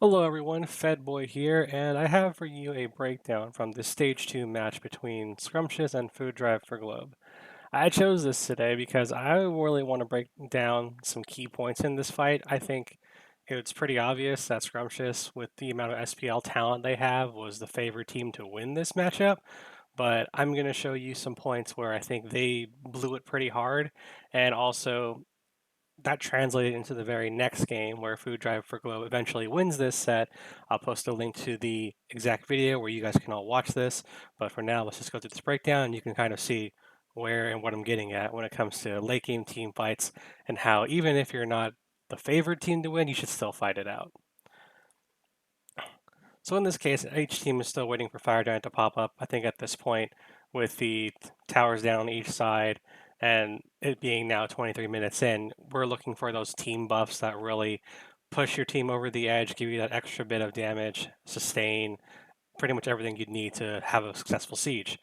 Hello everyone, Fedboy here, and I have for you a breakdown from the Stage 2 match between Scrumptious and Food Drive for Globe. I chose this today because I really want to break down some key points in this fight. I think it's pretty obvious that Scrumptious, with the amount of SPL talent they have, was the favored team to win this matchup, but I'm going to show you some points where I think they blew it pretty hard, and also that translated into the very next game where Food Drive for Globe eventually wins this set. I'll post a link to the exact video where you guys can all watch this. But for now, let's just go through this breakdown and you can kind of see where and what I'm getting at when it comes to late game team fights and how even if you're not the favored team to win, you should still fight it out. So in this case, each team is still waiting for Fire Giant to pop up. I think at this point, with the towers down on each side and it being now 23 minutes in, we're looking for those team buffs that really push your team over the edge, give you that extra bit of damage, sustain, pretty much everything you'd need to have a successful siege.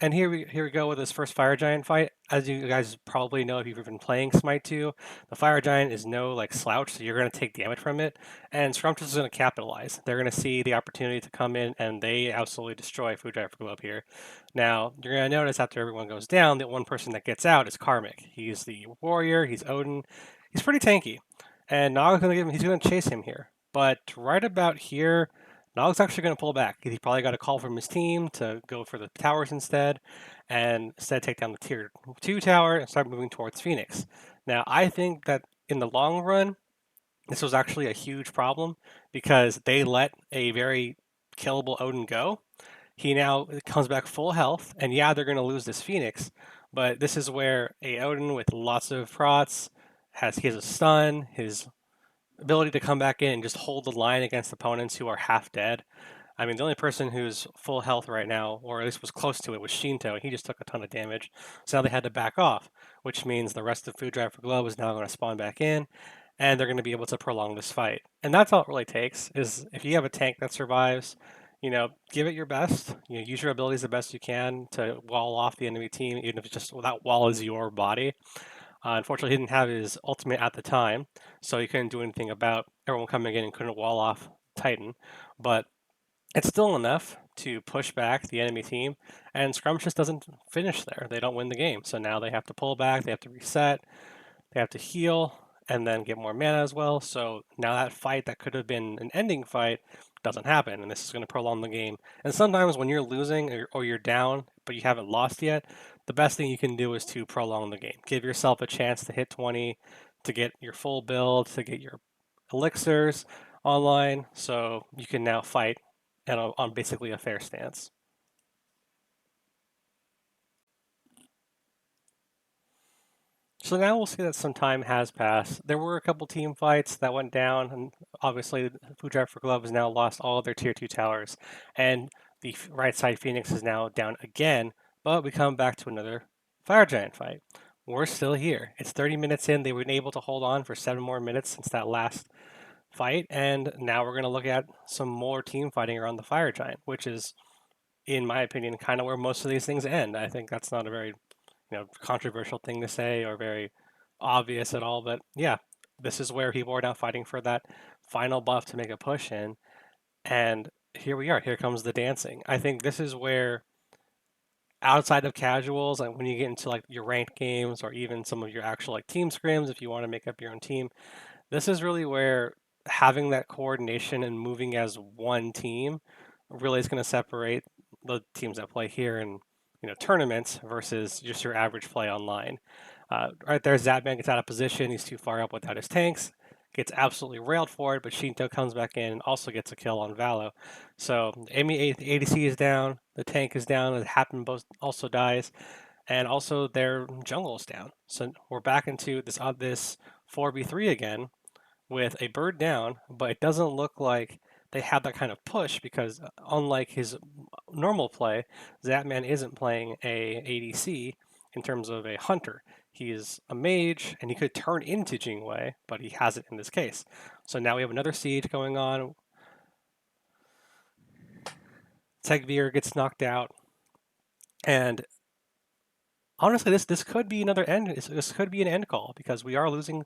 And here we go with this first Fire Giant fight. As you guys probably know if you've been playing Smite 2, the Fire Giant is no like slouch, so you're going to take damage from it. And Scrumptious is going to capitalize. They're going to see the opportunity to come in, and they absolutely destroy Food Drive for Globe here. Now, you're going to notice after everyone goes down, the one person that gets out is Karmic. He's the warrior, he's Odin. He's pretty tanky. And Nog's he's going to chase him here. But right about here, Nog's actually going to pull back. He probably got a call from his team to go for the towers instead, and instead take down the tier 2 tower and start moving towards Phoenix. Now, I think that in the long run, this was actually a huge problem because they let a very killable Odin go. He now comes back full health, and yeah, they're going to lose this Phoenix, but this is where a Odin with lots of prots he has a stun, his ability to come back in and just hold the line against opponents who are half dead. I mean, the only person who's full health right now, or at least was close to it, was Shinto. He just took a ton of damage. So now they had to back off, which means the rest of Food Drive for Globe is now going to spawn back in, and they're going to be able to prolong this fight. And that's all it really takes, is if you have a tank that survives, give it your best. Use your abilities the best you can to wall off the enemy team, even if it's just that wall is your body. Unfortunately, he didn't have his ultimate at the time, so he couldn't do anything about everyone coming in and couldn't wall off Titan. But it's still enough to push back the enemy team, and Scrumptious doesn't finish there. They don't win the game, so now they have to pull back, they have to reset, they have to heal, and then get more mana as well. So now that fight that could have been an ending fight doesn't happen, and this is going to prolong the game. And sometimes when you're losing or you're down, but you haven't lost yet, the best thing you can do is to prolong the game. Give yourself a chance to hit 20, to get your full build, to get your elixirs online, so you can now fight on basically a fair stance. So now we'll see that some time has passed. There were a couple team fights that went down, and obviously Food Drive for Glove has now lost all of their tier 2 towers, and the right side Phoenix is now down again, but we come back to another Fire Giant fight. We're still here. It's 30 minutes in. They've been able to hold on for 7 more minutes since that last fight, and now we're going to look at some more team fighting around the Fire Giant, which is, in my opinion, kind of where most of these things end. I think that's not a very controversial thing to say or very obvious at all. But yeah, this is where people are now fighting for that final buff to make a push in. And here we are. Here comes the dancing. I think this is where outside of casuals, and when you get into like your ranked games or even some of your actual like team scrims, if you want to make up your own team, this is really where having that coordination and moving as one team really is going to separate the teams that play here in tournaments versus just your average play online. Right there, Zapman gets out of position. He's too far up without his tanks. Gets absolutely railed for it, but Shinto comes back in and also gets a kill on Valo. So the ADC is down, the tank is down, the Happen both also dies, and also their jungle is down. So we're back into this 4v3 again with a bird down, but it doesn't look like they have that kind of push because unlike his normal play, Zapman isn't playing a ADC in terms of a hunter. He is a mage, and he could turn into Jingwei, but he hasn't in this case. So now we have another siege going on. Tegvir gets knocked out, and Honestly, this could be another end. This could be an end call because we are losing.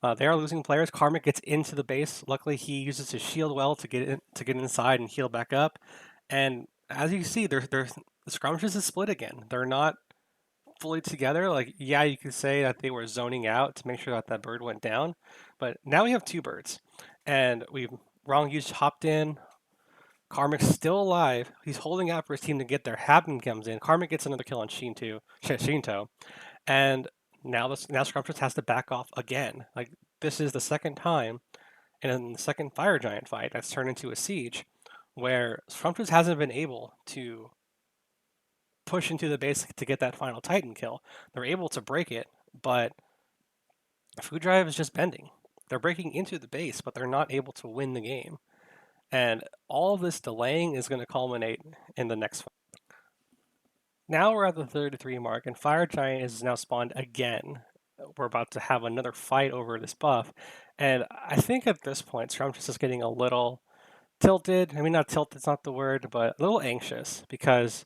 They are losing players. Karmic gets into the base. Luckily, he uses his shield well to get inside and heal back up. And as you see, the Scrumptious is split again. They're not fully together. Like, yeah, you could say that they were zoning out to make sure that that bird went down, but now we have two birds, and we've wrong use hopped in. Karmic's still alive. He's holding out for his team to get there. Happen comes in. Karmic gets another kill on Shinto, and now Scrumptious has to back off again. Like this is the second time, and in the second Fire Giant fight that's turned into a siege, where Scrumptious hasn't been able to push into the base to get that final Titan kill. They're able to break it, but Food Drive is just bending. They're breaking into the base, but they're not able to win the game. And all of this delaying is going to culminate in the next fight. Now we're at the 33 mark, and Fire Giant is now spawned again. We're about to have another fight over this buff. And I think at this point, Scrumptious is getting a little tilted. I mean, not tilted, it's not the word, but a little anxious because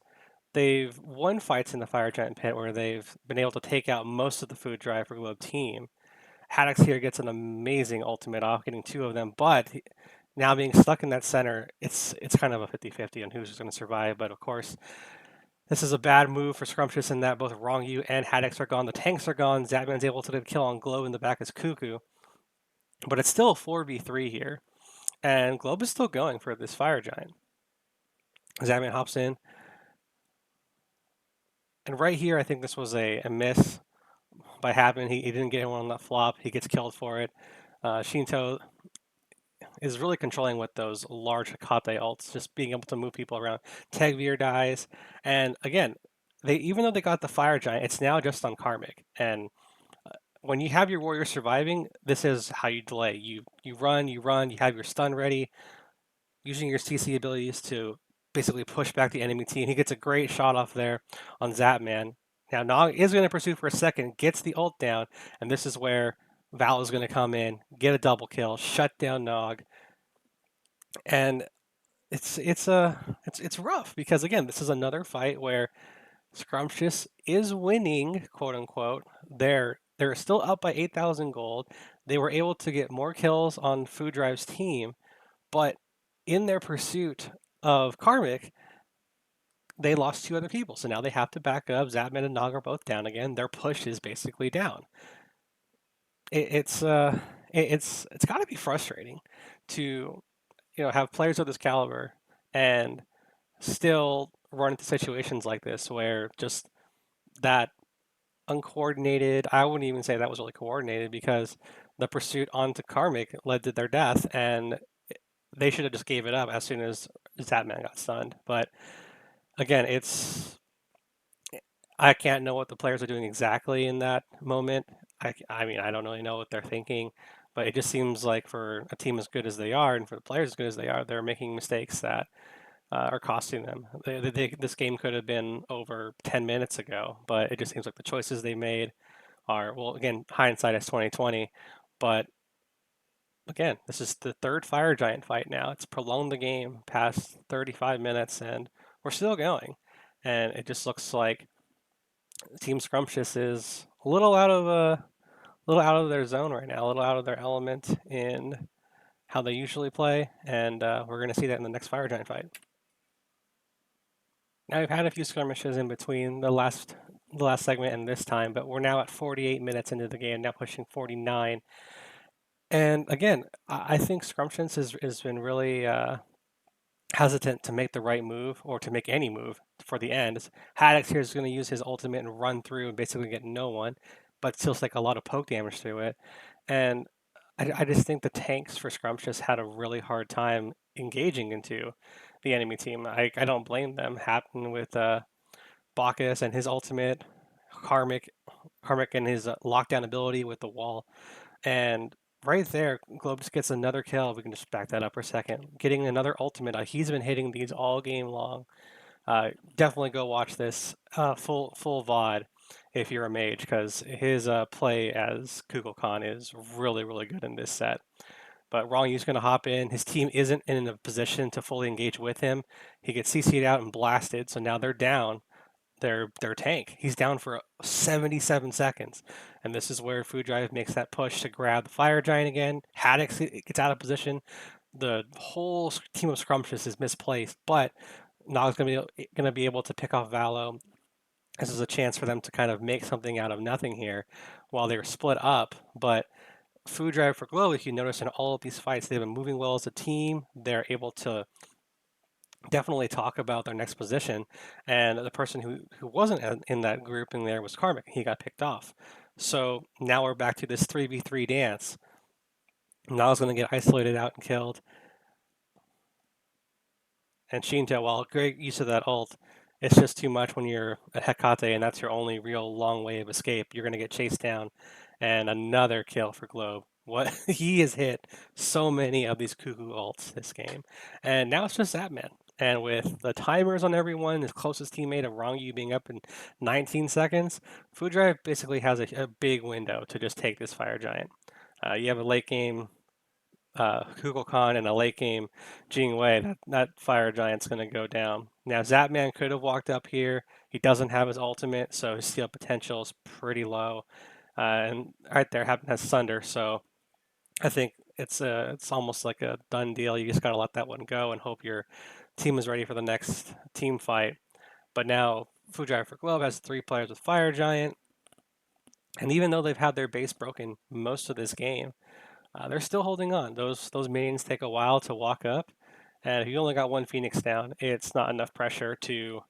they've won fights in the Fire Giant pit where they've been able to take out most of the food drive for Globe Team. Haddox here gets an amazing ultimate off, getting two of them, but now being stuck in that center, it's kind of a 50-50 on who's going to survive. But of course, this is a bad move for Scrumptious in that both Wrong You and Haddox are gone. The tanks are gone. Zapman's able to get a kill on Globe in the back as Cuckoo, but it's still a 4v3 here, and Globe is still going for this Fire Giant. Zapman hops in, and right here, I think this was a miss by Happen. He didn't get one on that flop. He gets killed for it. Shinto is really controlling with those large Hekate ults, just being able to move people around. Tagveer dies, and again, they even though they got the Fire Giant, it's now just on Karmic. And when you have your warrior surviving, this is how you delay. You run, you run, you have your stun ready, using your CC abilities to basically push back the enemy team. He gets a great shot off there on Zapman. Now Nog is going to pursue for a second, gets the ult down, and this is where Val is going to come in, get a double kill, shut down Nog, and it's rough because again, this is another fight where Scrumptious is winning, quote unquote. They're still up by 8,000 gold. They were able to get more kills on Food Drive's team, but in their pursuit of Karmic, they lost two other people. So now they have to back up. Zapman and Nog are both down again. Their push is basically down. It's got to be frustrating to have players of this caliber and still run into situations like this where just that uncoordinated, I wouldn't even say that was really coordinated because the pursuit onto Karmic led to their death and they should have just gave it up as soon as Zapman got stunned. But again, I can't know what the players are doing exactly in that moment. I mean, I don't really know what they're thinking, but it just seems like for a team as good as they are and for the players as good as they are, they're making mistakes that are costing them. This game could have been over 10 minutes ago, but it just seems like the choices they made are, well, again, hindsight is 2020, but again, this is the third Fire Giant fight now. It's prolonged the game past 35 minutes, and we're still going. And it just looks like Team Scrumptious is a little out of their zone right now, a little out of their element in how they usually play, and we're going to see that in the next Fire Giant fight. Now we've had a few skirmishes in between the last segment and this time, but we're now at 48 minutes into the game, now pushing 49. And again, I think Scrumptious has been really hesitant to make the right move or to make any move for the end. Haddox here is going to use his ultimate and run through and basically get no one, but still take a lot of poke damage through it. And I just think the tanks for Scrumptious had a really hard time engaging into the enemy team. I don't blame them. Happened with Bacchus and his ultimate, Karmic, Karmic and his lockdown ability with the wall. And right there, Globe just gets another kill. We can just back that up for a second. Getting another ultimate. He's been hitting these all game long. Definitely go watch this full VOD if you're a mage, because his play as Kukulkan is really good in this set. But Wrong Yu's going to hop in. His team isn't in a position to fully engage with him. He gets CC'd out and blasted, so now they're down. their tank. He's down for 77 seconds, and this is where Food Drive makes that push to grab the Fire Giant again. Haddix gets out of position. The whole team of Scrumptious is misplaced, but Nog's gonna be able to pick off Valo. This is a chance for them to kind of make something out of nothing here, while they're split up. But Food Drive for Glow, if you notice in all of these fights, they've been moving well as a team. They're able to definitely talk about their next position. And the person who wasn't in that grouping there was Karmic. He got picked off. So now we're back to this 3v3 dance. Niall's going to get isolated out and killed. And Shinto, while great use of that ult, it's just too much when you're a Hecate and that's your only real long way of escape. You're going to get chased down. And another kill for Globe. What he has hit so many of these cuckoo ults this game. And now it's just Zapman. And with the timers on everyone, his closest teammate of Rongu being up in 19 seconds, Food Drive basically has a big window to just take this Fire Giant. You have a late game Kukulkan and a late game Jing Wei, that Fire Giant's going to go down. Now, Zapman could have walked up here. He doesn't have his ultimate, so his steal potential is pretty low. And right there, has Sunder, so I think it's almost like a done deal. You just got to let that one go and hope your team is ready for the next team fight. But now, Food Drive for Globe has 3 players with Fire Giant, and even though they've had their base broken most of this game, they're still holding on. Those minions take a while to walk up, and if you only got one Phoenix down, it's not enough pressure to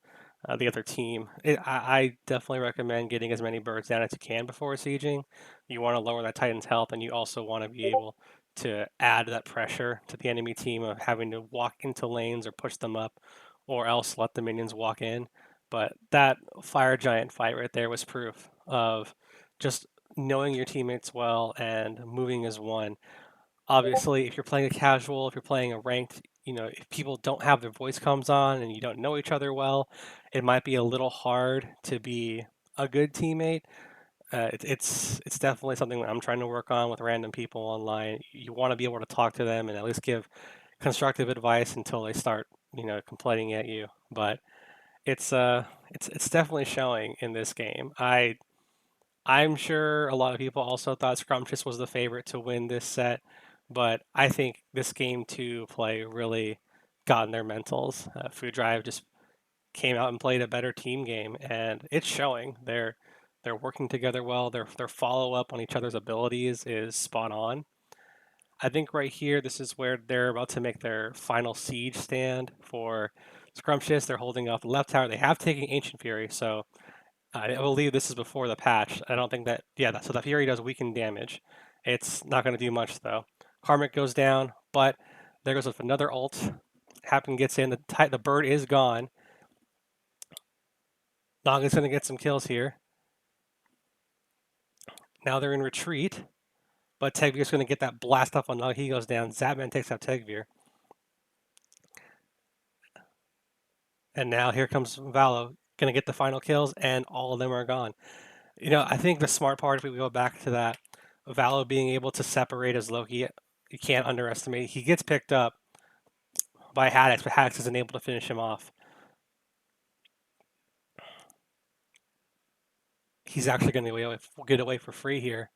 the other team. I definitely recommend getting as many birds down as you can before sieging. You want to lower that Titan's health, and you also want to be able to add that pressure to the enemy team of having to walk into lanes or push them up, or else let the minions walk in. But that Fire Giant fight right there was proof of just knowing your teammates well and moving as one. Obviously, if you're playing a casual, if you're playing a ranked, if people don't have their voice comms on and you don't know each other well, it might be a little hard to be a good teammate. It's definitely something that I'm trying to work on with random people online. You want to be able to talk to them and at least give constructive advice until they start, complaining at you. But it's definitely showing in this game. I'm sure a lot of people also thought Scrumptious was the favorite to win this set, but I think this game 2 play really got in their mentals. Food Drive just came out and played a better team game, and it's showing. They're working together well. Their follow up on each other's abilities is spot on. I think right here, this is where they're about to make their final siege stand for Scrumptious. They're holding off the left tower. They have taken Ancient Fury, so I believe this is before the patch. I don't think that, yeah, so the Fury does weaken damage. It's not going to do much, though. Karmic goes down, but there goes with another ult. Happen gets in, the bird is gone. Naga's going to get some kills here. Now they're in retreat, but Tegvir's going to get that blast off on Naga. He goes down. Zapman takes out Tegvir. And now here comes Valo, going to get the final kills, and all of them are gone. I think the smart part, if we go back to that, Valo being able to separate as Loki, you can't underestimate. He gets picked up by Haddix, but Haddix isn't able to finish him off. He's actually going to get away for free here.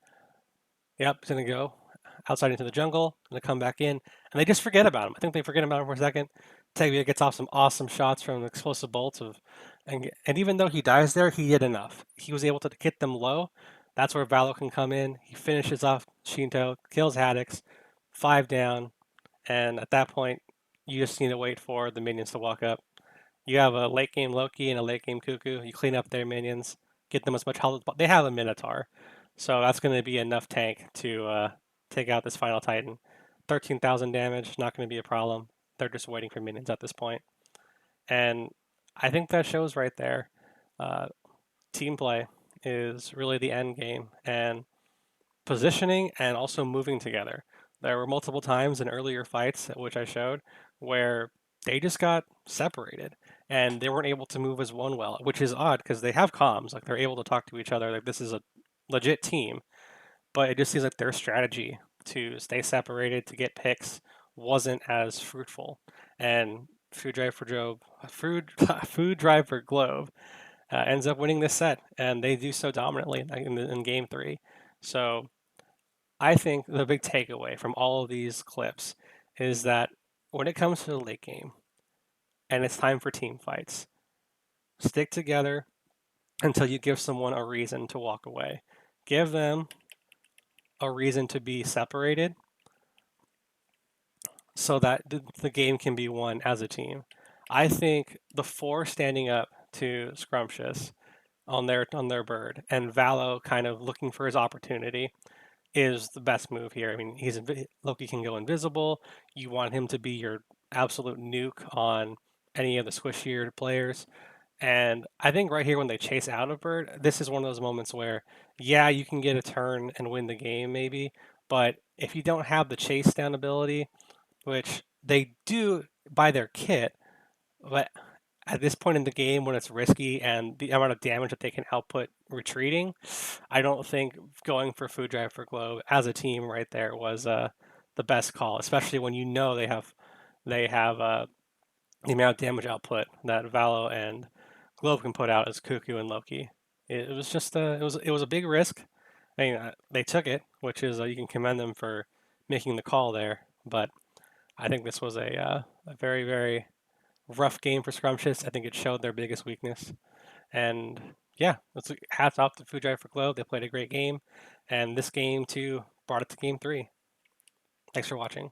Yep, he's going to go outside into the jungle, going to come back in, and they just forget about him. I think they forget about him for a second. Tegvia gets off some awesome shots from the explosive bolts and even though he dies there, he did enough. He was able to get them low. That's where Valo can come in. He finishes off Shinto, kills Haddix, 5 down, and at that point, you just need to wait for the minions to walk up. You have a late game Loki and a late game Cuckoo. You clean up their minions, get them as much health. They have a Minotaur, so that's going to be enough tank to take out this final Titan. 13,000 damage, not going to be a problem. They're just waiting for minions at this point. And I think that shows right there. Team play is really the end game, and positioning and also moving together. There were multiple times in earlier fights, which I showed, where they just got separated and they weren't able to move as one well, which is odd because they have comms, like they're able to talk to each other. Like this is a legit team, but it just seems like their strategy to stay separated to get picks wasn't as fruitful. And Food Drive for Job, Food Food Drive for Globe ends up winning this set, and they do so dominantly in game three. So I think the big takeaway from all of these clips is that when it comes to the late game and it's time for team fights, stick together until you give someone a reason to walk away. Give them a reason to be separated so that the game can be won as a team. I think the four standing up to Scrumptious on their bird and Valo kind of looking for his opportunity is the best move here. I mean, Loki can go invisible. You want him to be your absolute nuke on any of the squishier players. And I think right here when they chase out of Bird, this is one of those moments where, yeah, you can get a turn and win the game maybe, but if you don't have the chase down ability, which they do by their kit, but at this point in the game when it's risky and the amount of damage that they can output retreating, I don't think going for Food Drive for Globe as a team right there was the best call, especially when you know they have the amount of damage output that Valo and Globe can put out as Cuckoo and Loki. It was just it was a big risk. I mean, they took it, which is you can commend them for making the call there. But I think this was a very very rough game for Scrumptious. I think it showed their biggest weakness. And yeah, let's hats off to Food Drive for Globe. They played a great game, and this game too brought it to game three. Thanks for watching.